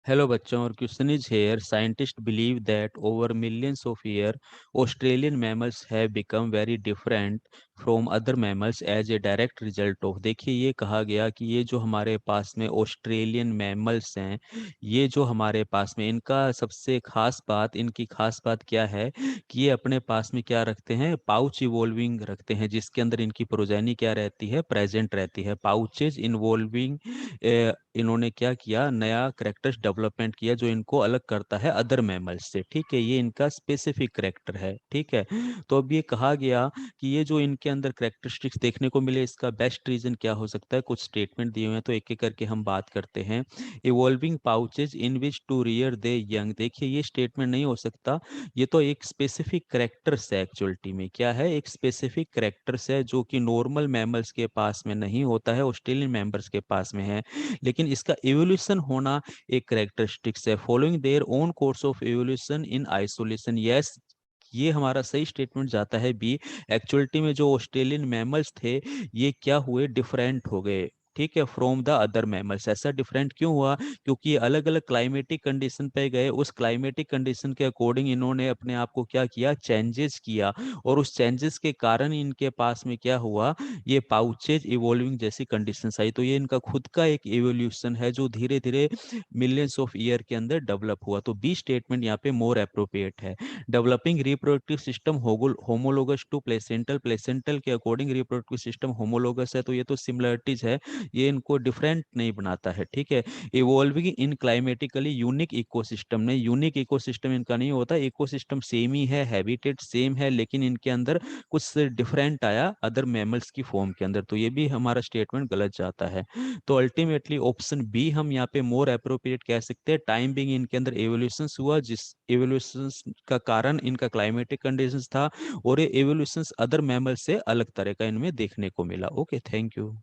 Hello बच्चों, और question is here. Scientist believe that over millions of year Australian mammals have become very different from other mammals as a direct result of. देखिए, ये कहा गया कि ये जो हमारे पास में ऑस्ट्रेलियन मैमल्स हैं, ये जो हमारे पास में इनका सबसे खास बात, इनकी खास बात क्या है कि ये अपने पास में क्या रखते हैं, पाउच इवॉल्विंग रखते हैं, जिसके अंदर इनकी प्रोजेनी क्या रहती है, प्रेजेंट रहती है। पाउचेज इन्वॉल्विंग, इन्होंने क्या किया, नया करेक्टर्स डेवलपमेंट किया जो इनको अलग करता है अदर मैमल्स से। ठीक है, ये इनका स्पेसिफिक करेक्टर है। ठीक है, तो अब ये कहा गया कि ये जो इनके अंदर करेक्टरिस्टिक्स देखने को मिले, इसका बेस्ट रीजन क्या हो सकता है। कुछ स्टेटमेंट दिए हुए हैं, तो एक एक करके हम बात करते हैं। Evolving pouches in which to rear their young. देखिए, ये स्टेटमेंट नहीं हो सकता, ये तो एक स्पेसिफिक करेक्टर्स है। एक्चुअलिटी में क्या है, एक स्पेसिफिक करेक्टर्स है जो कि नॉर्मल मैमल्स के पास में नहीं होता है, ऑस्ट्रेलियन मेंबर्स के पास में है। लेकिन इसका एवोल्यूशन होना एक करेक्टरिस्टिक्स है, following their own course of evolution in isolation. Yes, ये हमारा सही स्टेटमेंट जाता है बी। एक्चुअलिटी में जो ऑस्ट्रेलियन मैमल्स थे, ये क्या हुए, डिफरेंट हो गए। ठीक है, फ्रॉम द अदर मैमल्स। ऐसा डिफरेंट क्यों हुआ, क्योंकि अलग अलग क्लाइमेटिक कंडीशन पे गए, उस क्लाइमेटिक कंडीशन के अकॉर्डिंग इन्होंने अपने आप को क्या किया, चेंजेस किया, और उस चेंजेस के कारण इनके पास में क्या हुआ, ये पाउचेज इवॉल्विंग जैसी कंडीशंस आई। तो ये इनका खुद का एक इवोल्यूशन है जो धीरे धीरे मिलियंस ऑफ ईयर के अंदर डेवलप हुआ। तो बी स्टेटमेंट यहाँ पे मोर अप्रोप्रिएट है। Developing reproductive system homologous to placental, placental के अकॉर्डिंग रिप्रोडक्टिव सिस्टम होमोलोगस है, तो ये तो सिमिलरिटीज है, ये इनको डिफरेंट नहीं बनाता है। ठीक है, इवॉल्विंग इन क्लाइमेटिकली यूनिक इकोसिस्टम, नहीं, यूनिक इकोसिस्टम इनका नहीं होता, इकोसिस्टम सेम ही है, हैबिटेट सेम है, लेकिन इनके अंदर कुछ डिफरेंट आया अदर मैमल्स की फॉर्म के अंदर। तो ये भी हमारा स्टेटमेंट गलत जाता है। तो अल्टीमेटली ऑप्शन बी हम यहाँ पे मोर अप्रोप्रिएट कह सकते हैं। टाइम बिंग इनके अंदर एवोल्यूशन हुआ, जिस एवोल्यूशन का कारण इनका क्लाइमेटिक कंडीशंस था, और ये एवोल्यूशन अदर मैमल से अलग तरह का इनमें देखने को मिला। Okay, thank you.